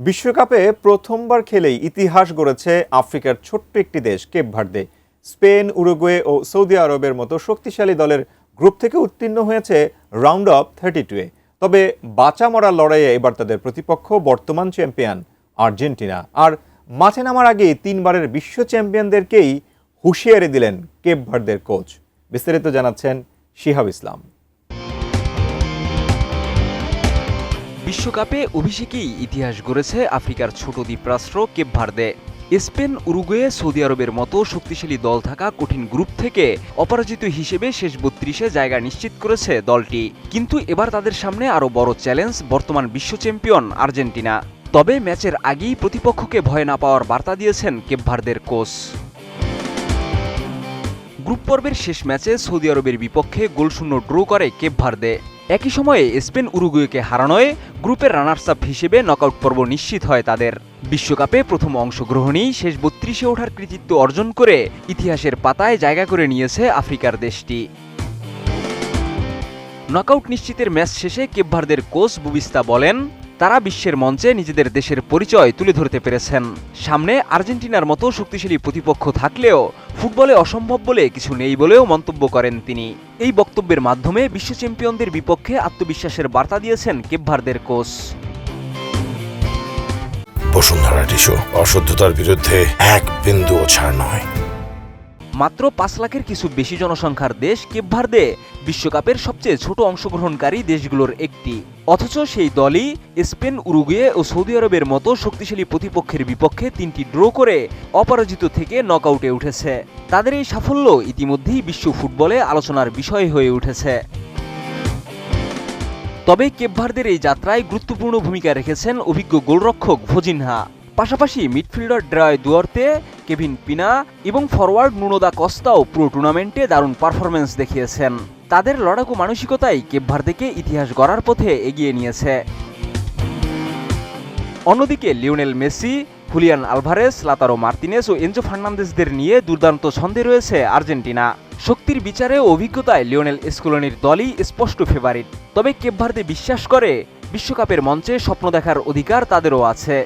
বিশ্বকাপে প্রথমবার খেলেই ইতিহাস গড়েছে আফ্রিকার ছোট্ট একটি দেশ কেপ ভার্দে। স্পেন, উরুগুয়ে ও সৌদি আরবের মতো শক্তিশালী দলের গ্রুপ থেকে উত্তীর্ণ হয়েছে রাউন্ড অফ 32-এ। তবে বাঁচা মরার লড়াইয়ে এবার তাদের প্রতিপক্ষ বর্তমান চ্যাম্পিয়ন আর্জেন্টিনা। আর মাঠে নামার আগেই তিনবারের বিশ্ব চ্যাম্পিয়নদেরকেই হুঁশিয়ারি দিলেন কেপ ভার্দের কোচ। বিস্তারিত জানাচ্ছেন শিহাব ইসলাম। বিশ্বকাপে অভিষেকেই ইতিহাস গড়েছে আফ্রিকার ছোট দ্বীপরাষ্ট্র Cape Verde. Spain, Uruguay, Saudi আরবের মতো শক্তিশালী দল থাকা কঠিন গ্রুপ থেকে অপরাজিত হিসেবে শেষ 32-এ জায়গা নিশ্চিত করেছে দলটি। কিন্তু এবার তাদের সামনে আরও বড় চ্যালেঞ্জ বর্তমান বিশ্ব চ্যাম্পিয়ন আর্জেন্টিনা। তবে ম্যাচের আগেই প্রতিপক্ষকে ভয় না পাওয়ার বার্তা দিয়েছেন কেপ ভার্দের কোচ। গ্রুপ পর্বের শেষ ম্যাচে সৌদি আরবের বিপক্ষে গোলশূন্য ড্র করে কেপ ভার্দে। একই সময়ে স্পেন, উরুগুয়েকে হারানোয় গ্রুপের রানার্স আপ হিসেবে নকআউট পর্ব নিশ্চিত হয় তাদের। বিশ্বকাপে প্রথম অংশগ্রহণেই শেষ 32-এ ওঠার কৃতিত্ব অর্জন করে ইতিহাসের পাতায় জায়গা করে নিয়েছে আফ্রিকার দেশটি। নকআউট নিশ্চিতের ম্যাচ শেষে কেপ ভার্দের কোচ বুবিস্তা বলেন, তারা বিশ্বের মঞ্চে নিজেদের দেশের পরিচয় তুলে ধরতে পেরেছেন। সামনে আর্জেন্টিনার মতো শক্তিশালী প্রতিপক্ষ থাকলেও ফুটবলে অসম্ভব বলে কিছু নেই বলেও মন্তব্য করেন তিনি। এই বক্তব্যের মাধ্যমে বিশ্ব চ্যাম্পিয়নদের বিপক্ষে আত্মবিশ্বাসের বার্তা দিয়েছেন কেপ ভার্দের কোচ। বসুন্ধরা টিস্যু, অশুদ্ধতার বিরুদ্ধে এক বিন্দুও ছাড় নয়। মাত্র 5 লাখের কিছু বেশি জনসংখ্যার দেশ কেপ ভার্দে বিশ্বকাপের সবচেয়ে ছোট অংশগ্রহণকারী দেশগুলোর একটি। অথচ সেই দলই স্পেন, উরুগুয়ে ও সৌদি আরবের মতো শক্তিশালী প্রতিপক্ষের বিপক্ষে 3টি ড্র করে অপরাজিত থেকে নকআউটে উঠেছে। তাদের এই সাফল্য ইতিমধ্যেই বিশ্ব ফুটবলে আলোচনার বিষয় হয়ে উঠেছে। তবে কেপ ভার্দের এই যাত্রায় গুরুত্বপূর্ণ ভূমিকা রেখেছেন অভিজ্ঞ গোলরক্ষক ভোজিনহা। পাশাপাশি মিডফিল্ডার ড্রয় দুয়ার্তে, কেভিন পিনা এবং ফরওয়ার্ড নুনো দা কস্তাও পুরো টুর্নামেন্টে দারুণ পারফরম্যান্স দেখিয়েছেন। তাদের লড়াকু মানসিকতাই কেপ ভার্দেকে ইতিহাস গড়ার পথে এগিয়ে নিয়েছে। অন্যদিকে Lionel Messi, Julian Alvarez, Lautaro Martinez ও এনজো ফার্নান্দেসদের নিয়ে দুর্দান্ত ছন্দে রয়েছে আর্জেন্টিনা। শক্তির বিচারে ও অভিজ্ঞতায় লিওনেল স্কলোনির দলই স্পষ্ট ফেভারিট। তবে কেপ ভার্দে বিশ্বাস করে বিশ্বকাপের মঞ্চে স্বপ্ন দেখার অধিকার তাদেরও আছে।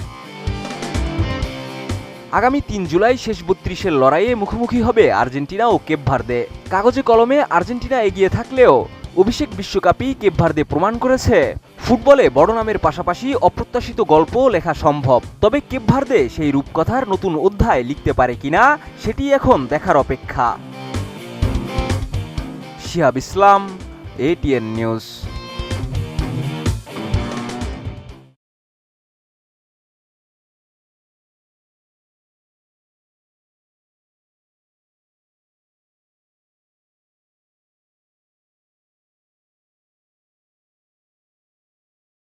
আগামী 3 জুলাই শেষ 32-এর লড়াইয়ে মুখোমুখি হবে আর্জেন্টিনা ও কেপ ভার্দে। কাগজে কলমে আর্জেন্টিনা এগিয়ে থাকলেও অভিষেক বিশ্বকাপেই কেপ ভার্দে প্রমাণ করেছে ফুটবলে বড় নামের পাশাপাশি অপ্রত্যাশিত গল্প লেখা সম্ভব। তবে কেপ ভার্দে সেই রূপকথার নতুন অধ্যায় লিখতে পারে কিনা সেটি এখন দেখার অপেক্ষা। শিহাব ইসলাম, ATN নিউজ।